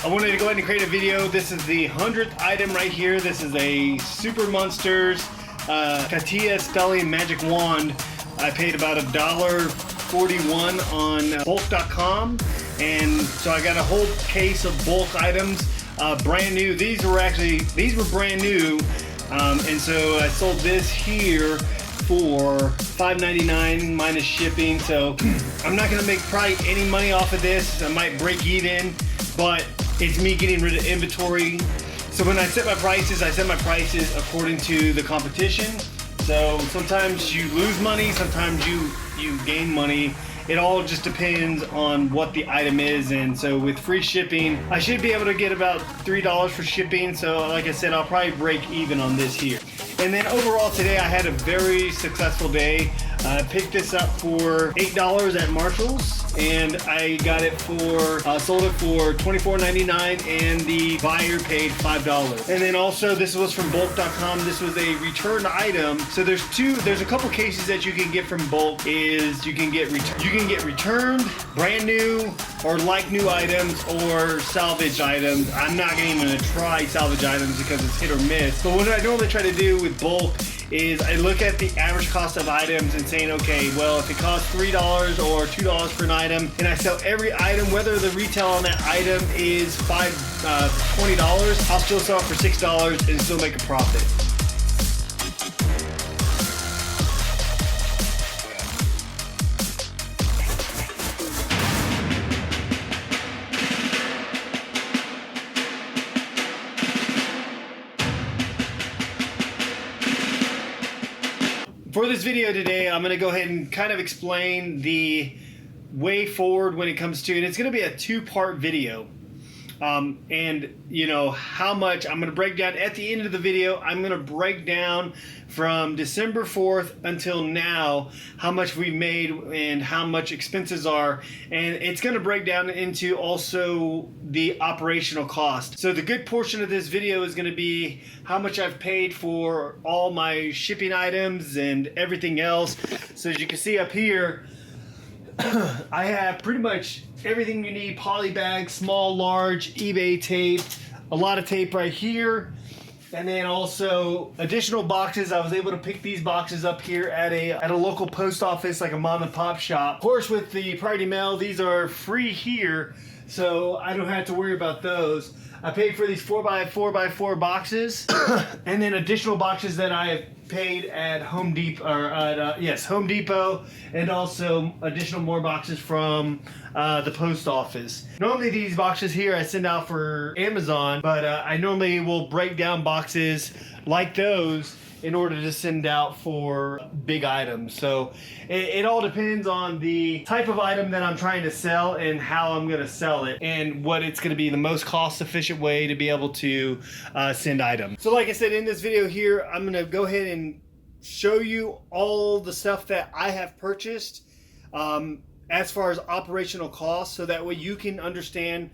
I wanted to go ahead and create a video. This is the 100th item right here. This is a Super Monsters Katia Spelling Magic Wand. I paid about $1.41 on bulk.com, and so I got a whole case of bulk items, brand new. These were brand new, and so I sold this here for $5.99 minus shipping. So I'm not gonna make probably any money off of this. I might break even, but it's me getting rid of inventory. So when I set my prices according to the competition. So sometimes you lose money, sometimes you gain money. It all just depends on what the item is. And so with free shipping, I should be able to get about $3 for shipping. So like I said, I'll probably break even on this here. And then overall today, I had a very successful day. I picked this up for $8 at Marshall's, and I got it for, sold it for $24.99, and the buyer paid $5. And then also this was from bulk.com. This was a returned item. So there's a couple cases that you can get from bulk. Is you can get returned, brand new, or like new items, or salvage items. I'm not even gonna try salvage items because it's hit or miss. But what I normally try to do with bulk is I look at the average cost of items and saying, okay, well, if it costs $3 or $2 for an item, and I sell every item, whether the retail on that item is $20, I'll still sell it for $6 and still make a profit. For this video today, I'm going to go ahead and kind of explain the way forward when it comes to, and it's going to be a two-part video. And you know how much I'm going to break down at the end of the video. I'm going to break down from December 4th until now how much we've made and how much expenses are, and it's going to break down into also the operational cost. So the good portion of this video is going to be how much I've paid for all my shipping items and everything else. So as you can see up here, I have pretty much everything you need: poly bags, small, large, eBay tape, a lot of tape right here, and then also additional boxes. I was able to pick these boxes up here at a local post office, like a mom and pop shop. Of course, with the priority mail, these are free here, so I don't have to worry about those. I paid for these 4x4x4 boxes, and then additional boxes that I have paid at Home Depot, Home Depot, and also additional more boxes from the post office. Normally these boxes here I send out for Amazon, but I normally will break down boxes like those in order to send out for big items. So it all depends on the type of item that I'm trying to sell and how I'm gonna sell it, and what it's gonna be the most cost efficient way to be able to send items. So like I said, in this video here, I'm gonna go ahead and show you all the stuff that I have purchased as far as operational costs, so that way you can understand.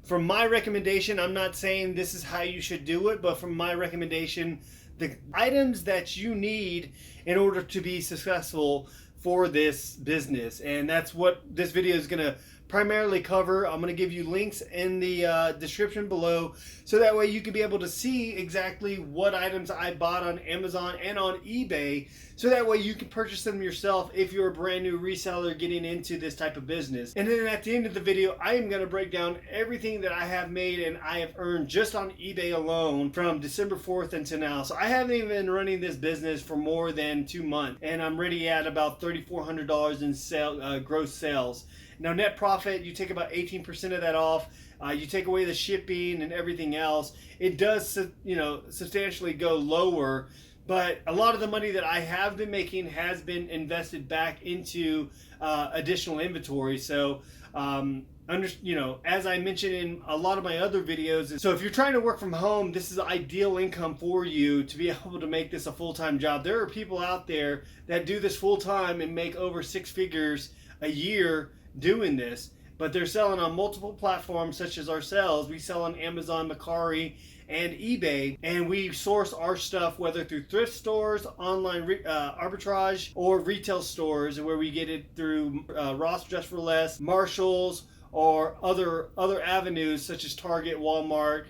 From my recommendation, I'm not saying this is how you should do it, but from my recommendation, the items that you need in order to be successful for this business. And that's what this video is going to primarily cover. I'm going to give you links in the description below, so that way you can be able to see exactly what items I bought on Amazon and on eBay, so that way you can purchase them yourself if you're a brand new reseller getting into this type of business. And then at the end of the video, I am going to break down everything that I have made and I have earned just on eBay alone from December 4th until now. So I haven't even been running this business for more than 2 months, and I'm already at about $3,400 in gross sales. Now, net profit, you take about 18% of that off. You take away the shipping and everything else, it does, substantially go lower. But a lot of the money that I have been making has been invested back into additional inventory. So, as I mentioned in a lot of my other videos, so if you're trying to work from home, this is ideal income for you to be able to make this a full-time job. There are people out there that do this full-time and make over 6 figures a year doing this, but they're selling on multiple platforms such as ourselves. We sell on Amazon, Mercari, and eBay, and we source our stuff whether through thrift stores, online arbitrage, or retail stores, where we get it through Ross Dress for Less, Marshalls, or other avenues such as Target, Walmart,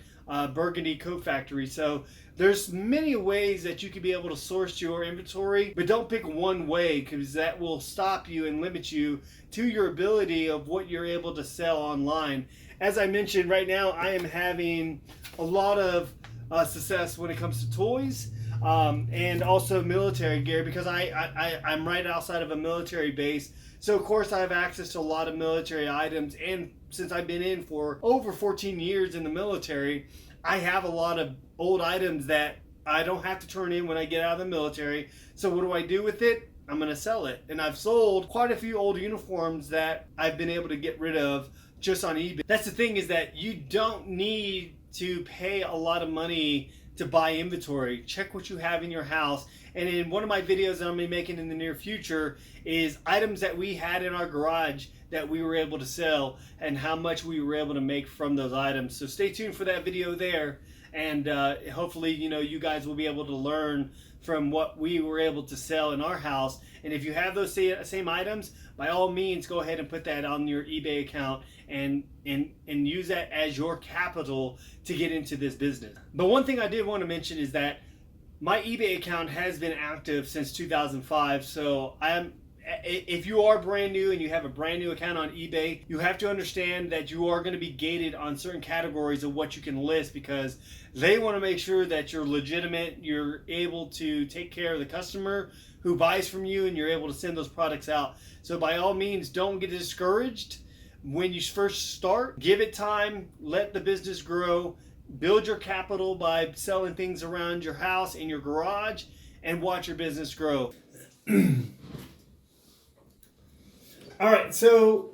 Burgundy Coat Factory. So there's many ways that you could be able to source your inventory, but don't pick one way, because that will stop you and limit you to your ability of what you're able to sell online. As I mentioned, right now I am having a lot of success when it comes to toys, and also military gear, because I'm right outside of a military base. So of course I have access to a lot of military items, and since I've been in for over 14 years in the military, I have a lot of old items that I don't have to turn in when I get out of the military. So what do I do with it? I'm going to sell it. And I've sold quite a few old uniforms that I've been able to get rid of just on eBay. That's the thing, is that you don't need to pay a lot of money to buy inventory. Check what you have in your house. And in one of my videos that I'm going to be making in the near future is items that we had in our garage that we were able to sell and how much we were able to make from those items. So stay tuned for that video there, and hopefully you guys will be able to learn from what we were able to sell in our house. And if you have those same items, by all means go ahead and put that on your eBay account and use that as your capital to get into this business. But one thing I did want to mention is that my eBay account has been active since 2005. So if you are brand new and you have a brand new account on eBay, you have to understand that you are going to be gated on certain categories of what you can list, because they want to make sure that you're legitimate, you're able to take care of the customer who buys from you, and you're able to send those products out. So by all means, don't get discouraged when you first start. Give it time, let the business grow, build your capital by selling things around your house, in your garage, and watch your business grow. All right, so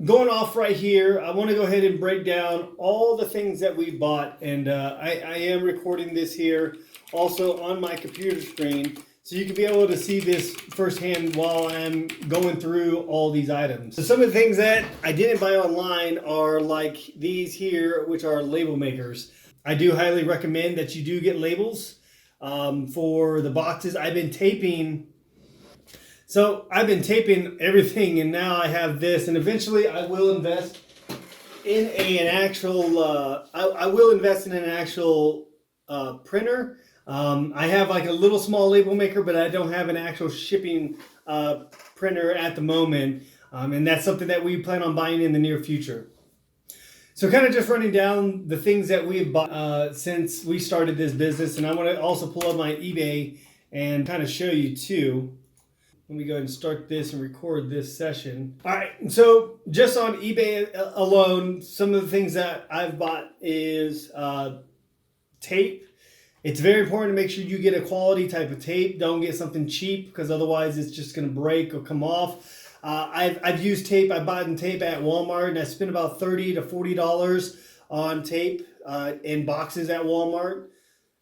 going off right here, I want to go ahead and break down all the things that we bought, and I am recording this here also on my computer screen, so you can be able to see this firsthand while I'm going through all these items. So some of the things that I didn't buy online are like these here, which are label makers. I do highly recommend that you do get labels for the boxes. I've been taping everything, and now I have this, and eventually I will invest in an actual printer. I have like a little small label maker, but I don't have an actual shipping printer at the moment, and that's something that we plan on buying in the near future. So kind of just running down the things that we've bought since we started this business, and I want to also pull up my eBay and kind of show you too. Let me go ahead and start this and record this session. All right, so just on eBay alone, some of the things that I've bought is tape. It's very important to make sure you get a quality type of tape. Don't get something cheap, because otherwise it's just going to break or come off. I've used tape. I bought tape at Walmart, and I spent about $30 to $40 on tape in boxes at Walmart.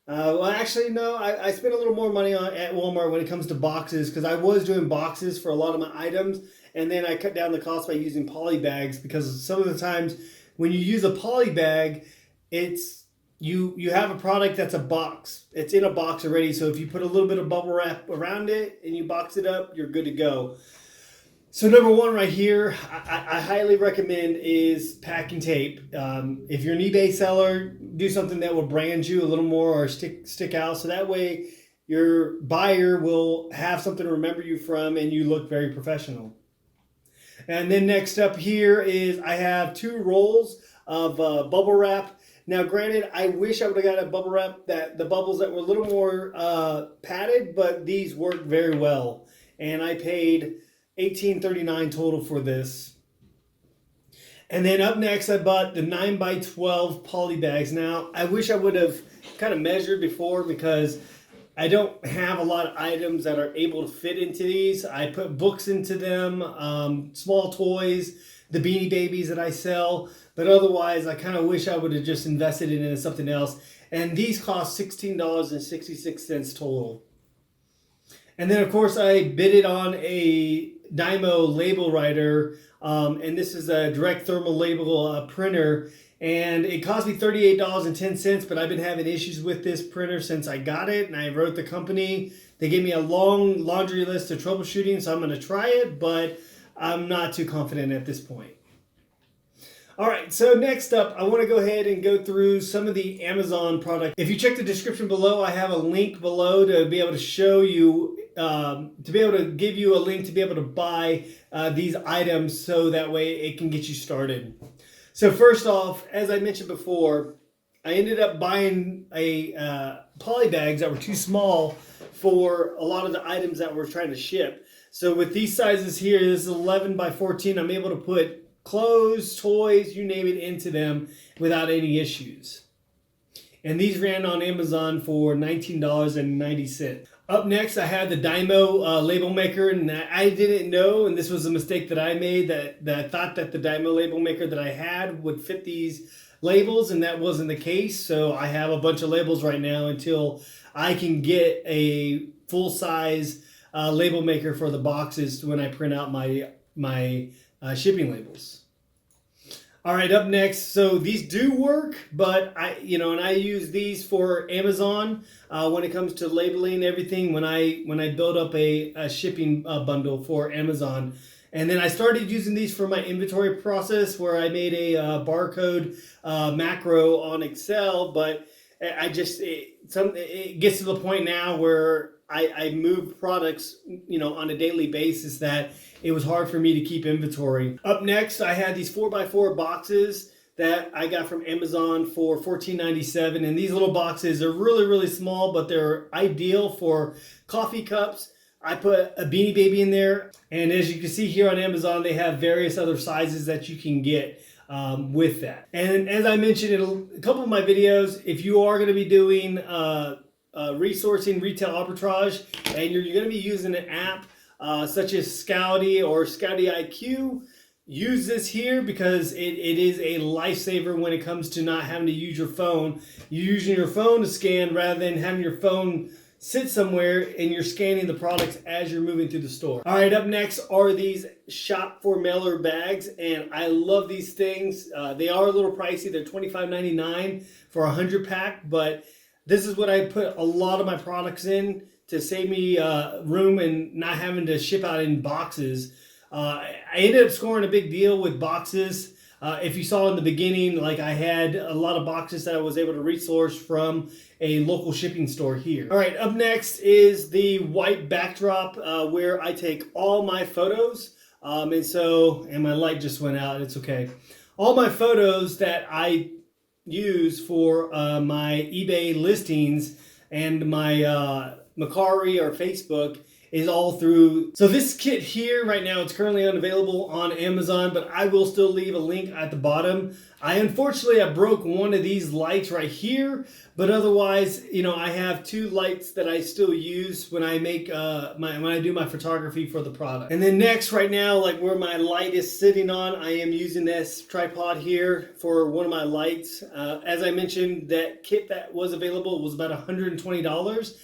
Well, actually, no, I spent a little more money at Walmart when it comes to boxes, because I was doing boxes for a lot of my items, and then I cut down the cost by using poly bags, because some of the times when you use a poly bag, it's you have a product that's a box. It's in a box already, so if you put a little bit of bubble wrap around it and you box it up, you're good to go. So number one right here, I highly recommend is packing tape. If you're an eBay seller, do something that will brand you a little more or stick out, so that way your buyer will have something to remember you from and you look very professional. And then next up here is I have 2 rolls of bubble wrap. Now granted, I wish I would have got a bubble wrap that the bubbles that were a little more padded, but these work very well. And I paid $18.39 total for this. And then up next, I bought the 9x12 poly bags. Now, I wish I would have kind of measured before, because I don't have a lot of items that are able to fit into these. I put books into them, small toys, the Beanie Babies that I sell, but otherwise, I kind of wish I would have just invested it into something else. And these cost $16.66 total. And then, of course, I bid it on a Dymo label writer, and this is a direct thermal label printer, and it cost me $38.10, but I've been having issues with this printer since I got it, and I wrote the company. They gave me a long laundry list of troubleshooting, so I'm going to try it, but I'm not too confident at this point. All right, so next up, I want to go ahead and go through some of the Amazon products. If you check the description below, I have a link below to be able to show you, to be able to give you a link to be able to buy these items so that way it can get you started. So first off, as I mentioned before, I ended up buying poly bags that were too small for a lot of the items that we're trying to ship. So with these sizes here, this is 11 by 14, I'm able to put clothes, toys, you name it, into them without any issues. And these ran on Amazon for $19.90. Up next, I had the Dymo label maker, and I didn't know, and this was a mistake that I made, that I thought that the Dymo label maker that I had would fit these labels, and that wasn't the case. So I have a bunch of labels right now until I can get a full-size label maker for the boxes when I print out my shipping labels. All right, up next, so these do work, but I use these for Amazon when it comes to labeling everything. When I build up a shipping bundle for Amazon, and then I started using these for my inventory process, where I made a barcode macro on Excel. But it gets to the point now where I move products, on a daily basis, that it was hard for me to keep inventory. Up next, I had these 4x4 boxes that I got from Amazon for $14.97. And these little boxes are really, really small, but they're ideal for coffee cups. I put a Beanie Baby in there. And as you can see here on Amazon, they have various other sizes that you can get with that. And as I mentioned in a couple of my videos, if you are going to be doing resourcing retail arbitrage, and you're going to be using an app such as Scouty or Scouty IQ, use this here, because it is a lifesaver when it comes to not having to use your phone. You're using your phone to scan rather than having your phone sit somewhere and you're scanning the products as you're moving through the store. All right, up next are these Shop for Mailer bags, and I love these things. They are a little pricey. They're $25.99 for a 100-pack, but this is what I put a lot of my products in to save me room and not having to ship out in boxes. I ended up scoring a big deal with boxes. If you saw in the beginning, I had a lot of boxes that I was able to resource from a local shipping store here. All right, up next is the white backdrop where I take all my photos. And my light just went out, it's okay. All my photos that I use for my eBay listings and my Macari or Facebook is all through. So this kit here right now, it's currently unavailable on Amazon, but I will still leave a link at the bottom. Unfortunately, I broke one of these lights right here, but otherwise, I have two lights that I still use when I make when I do my photography for the product. And then next, right now, where my light is sitting on, I am using this tripod here for one of my lights. As I mentioned, that kit that was available was about $120.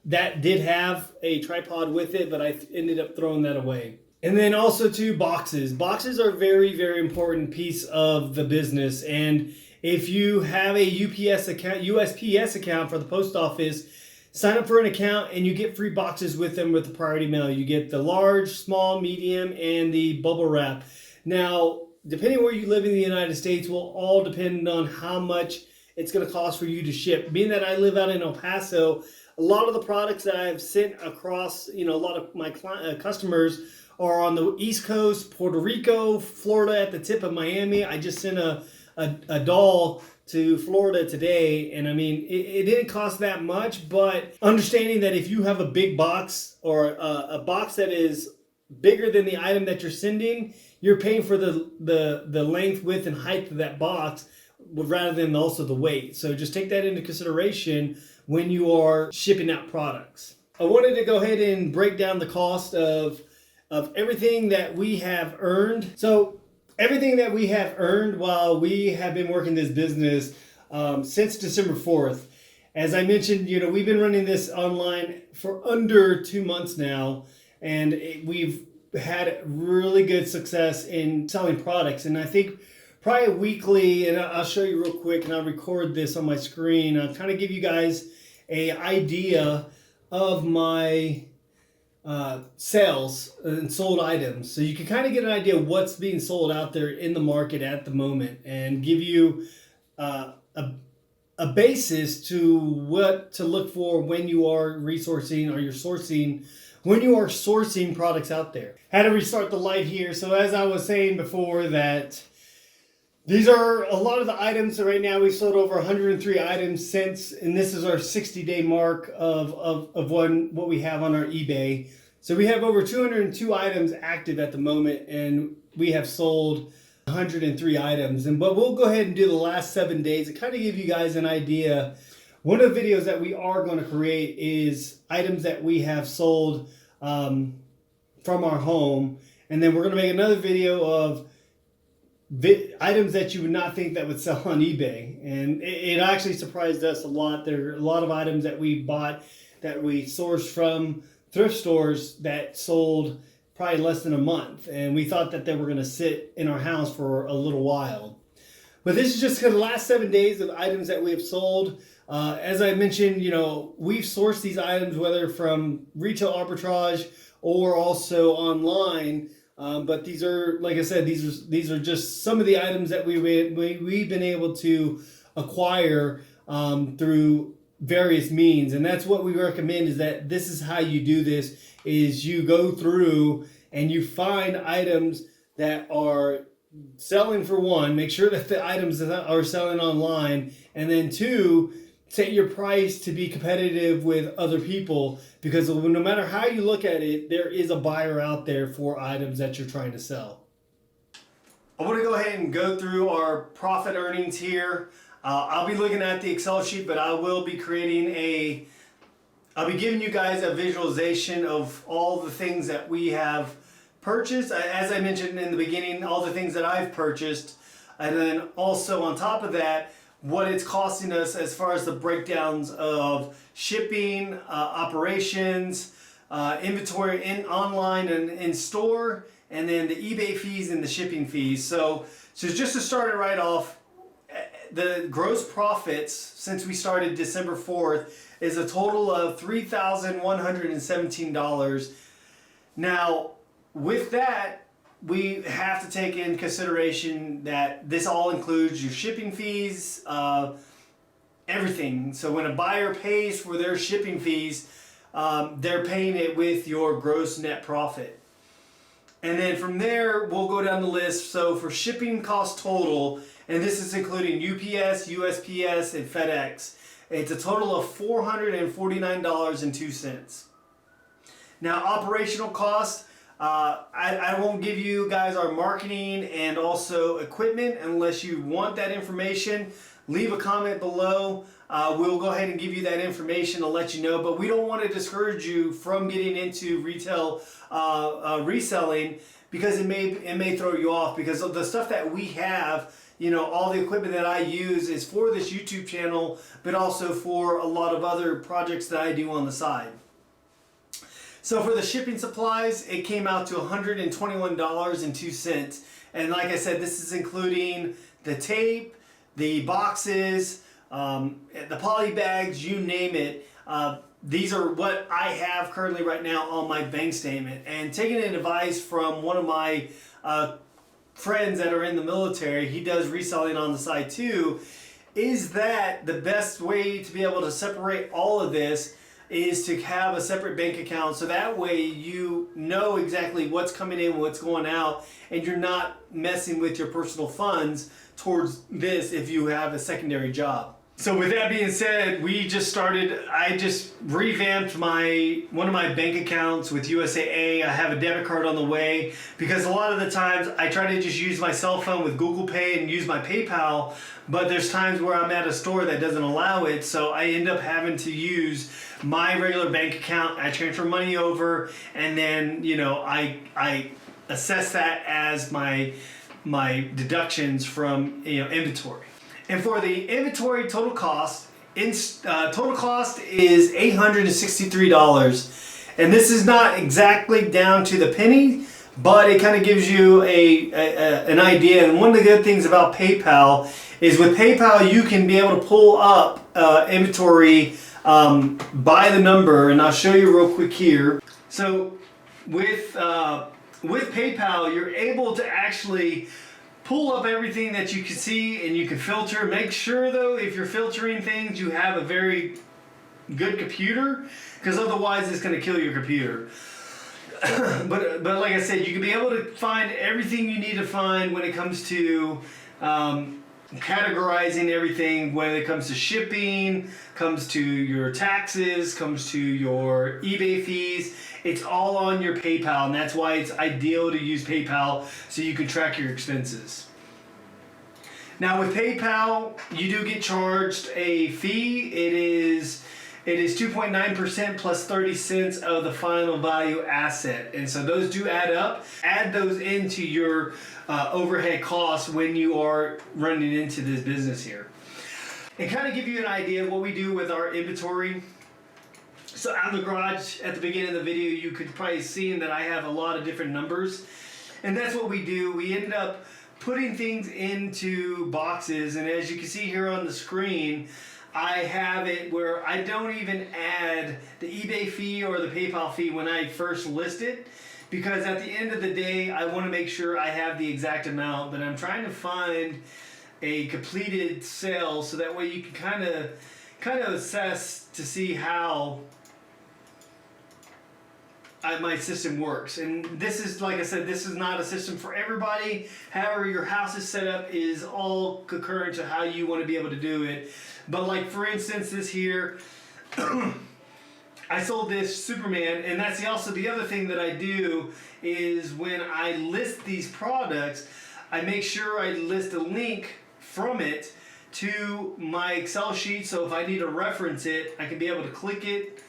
That did have a tripod with it, but I ended up throwing that away. And then also too, boxes. Boxes are a very, very important piece of the business. And if you have a UPS account, USPS account for the post office, sign up for an account and you get free boxes with them with the priority mail. You get the large, small, medium, and the bubble wrap. Now, depending where you live in the United States will all depend on how much it's going to cost for you to ship. Being that I live out in El Paso, a lot of the products that I've sent across, a lot of my customers are on the East Coast, Puerto Rico, Florida at the tip of Miami. I just sent a doll to Florida today, and it didn't cost that much, but understanding that if you have a big box or a box that is bigger than the item that you're sending, you're paying for the length, width, and height of that box rather than also the weight. So just take that into consideration when you are shipping out products. I wanted to go ahead and break down the cost of everything that we have earned. So everything that we have earned while we have been working this business since December 4th. As I mentioned, we've been running this online for under 2 months now, and we've had really good success in selling products. And I think probably weekly, and I'll show you real quick, and I'll record this on my screen. I'll kind of give you guys an idea of my sales and sold items, so you can kind of get an idea of what's being sold out there in the market at the moment, and give you a basis to what to look for when you are resourcing or you're sourcing, when you are sourcing products out there. Had to restart the light here. So as I was saying before, that these are a lot of the items. So right now we've sold over 103 items since, and this is our 60-day mark of what we have on our eBay. So we have over 202 items active at the moment, and we have sold 103 items. But we'll go ahead and do the last 7 days to kind of give you guys an idea. One of the videos that we are going to create is items that we have sold from our home, and then we're going to make another video of items that you would not think that would sell on eBay. And it actually surprised us a lot. There are a lot of items that we bought that we sourced from thrift stores that sold probably less than a month, and we thought that they were going to sit in our house for a little while. But this is just the last 7 days of items that we have sold. As I mentioned, we've sourced these items whether from retail arbitrage or also online. But these are, like I said, these are just some of the items that we've been able to acquire through various means. And that's what we recommend, is that this is how you do this, is you go through and you find items that are selling, for one, make sure that the items that are selling online, and then two, set your price to be competitive with other people, because no matter how you look at it, there is a buyer out there for items that you're trying to sell. I want to go ahead and go through our profit earnings here. I'll be looking at the Excel sheet, but I will be creating I'll be giving you guys a visualization of all the things that we have purchased. As I mentioned in the beginning, all the things that I've purchased, and then also on top of that, what it's costing us as far as the breakdowns of shipping, operations, inventory online and in store, and then the eBay fees and the shipping fees. So just to start it right off, the gross profits since we started December 4th is a total of $3,117. Now, with that, we have to take in consideration that this all includes your shipping fees, everything. So when a buyer pays for their shipping fees, they're paying it with your gross net profit. And then from there, we'll go down the list. So for shipping cost total, and this is including UPS, USPS, and FedEx, it's a total of $449.02. Now, operational costs, I won't give you guys our marketing and also equipment unless you want that information. Leave a comment below. We'll go ahead and give you that information to let you know, but we don't want to discourage you from getting into retail reselling, because it may throw you off, because of the stuff that we have. All the equipment that I use is for this YouTube channel, but also for a lot of other projects that I do on the side. So for the shipping supplies, it came out to $121.02. And like I said, this is including the tape, the boxes, the poly bags, you name it. These are what I have currently right now on my bank statement. And taking an advice from one of my friends that are in the military, he does reselling on the side too, is that the best way to be able to separate all of this is to have a separate bank account, so that way you know exactly what's coming in, what's going out, and you're not messing with your personal funds towards this if you have a secondary job. So with that being said, I just revamped one of my bank accounts with USAA. I have a debit card on the way, because a lot of the times I try to just use my cell phone with Google Pay and use my PayPal, but there's times where I'm at a store that doesn't allow it, so I end up having to use my regular bank account. I transfer money over, and then I assess that as my deductions from inventory. And for the inventory total cost, is $863. And this is not exactly down to the penny, but it kind of gives you an idea. And one of the good things about PayPal is with PayPal, you can be able to pull up inventory by the number. And I'll show you real quick here. So with PayPal, you're able to actually pull up everything that you can see and you can filter. Make sure though, if you're filtering things, you have a very good computer, because otherwise it's going to kill your computer. but like I said, you can be able to find everything you need to find when it comes to categorizing everything, when it comes to shipping, comes to your taxes, comes to your eBay fees. It's all on your PayPal, and that's why it's ideal to use PayPal so you can track your expenses. Now with PayPal, you do get charged a fee. It is 2.9% plus 30 cents of the final value asset. And so those do add up. Add those into your overhead costs when you are running into this business here. And kind of give you an idea of what we do with our inventory. So out of the garage, at the beginning of the video, you could probably see that I have a lot of different numbers. And that's what we do. We end up putting things into boxes. And as you can see here on the screen, I have it where I don't even add the eBay fee or the PayPal fee when I first list it, because at the end of the day, I want to make sure I have the exact amount, but I'm trying to find a completed sale so that way you can kind of assess to see how my system works. And this is, like I said, this is not a system for everybody. However your house is set up is all concurrent to how you want to be able to do it. But like for instance, this here, I sold this Superman, and that's also the other thing that I do is when I list these products, I make sure I list a link from it to my Excel sheet, so if I need to reference it, I can be able to click it.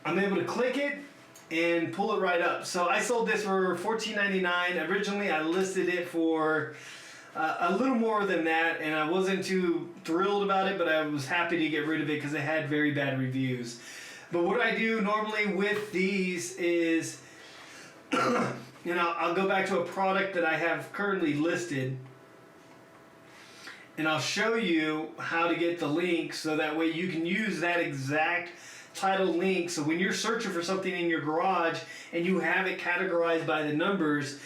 I'm able to click it and pull it right up. So I sold this for $14.99. Originally I listed it for a little more than that, and I wasn't too thrilled about it, but I was happy to get rid of it because it had very bad reviews. But what I do normally with these is, you know, I'll go back to a product that I have currently listed, and I'll show you how to get the link so that way you can use that exact title link. So when you're searching for something in your garage and you have it categorized by the numbers,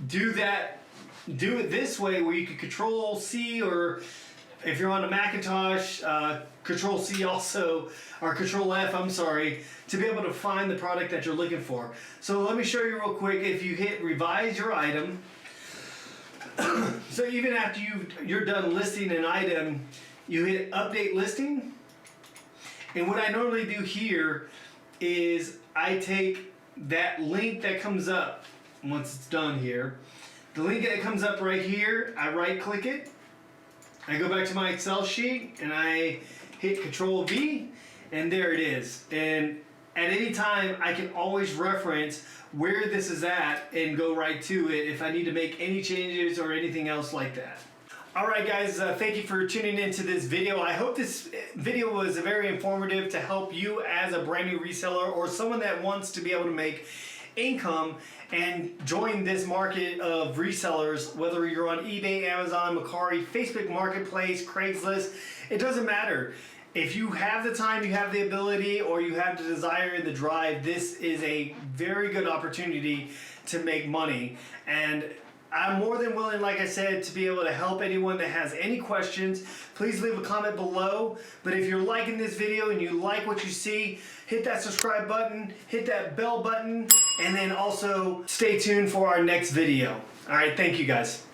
do it this way where you can Control C, or if you're on a Macintosh, Control C also, or Control F, I'm sorry, to be able to find the product that you're looking for. So let me show you real quick. If you hit revise your item, so even after you're done listing an item, you hit update listing. And what I normally do here is I take that link that comes up once it's done here. The link that comes up right here, I right click it. I go back to my Excel sheet and I hit Control V, and there it is. And at any time I can always reference where this is at and go right to it if I need to make any changes or anything else like that. Alright guys, thank you for tuning into this video. I hope this video was very informative to help you as a brand new reseller or someone that wants to be able to make income and join this market of resellers, whether you're on eBay, Amazon, Mercari, Facebook Marketplace, Craigslist. It doesn't matter. If you have the time, you have the ability, or you have the desire and the drive, this is a very good opportunity to make money. And I'm more than willing, like I said, to be able to help anyone that has any questions. Please leave a comment below. But if you're liking this video and you like what you see, hit that subscribe button, hit that bell button, and then also stay tuned for our next video. All right, thank you guys.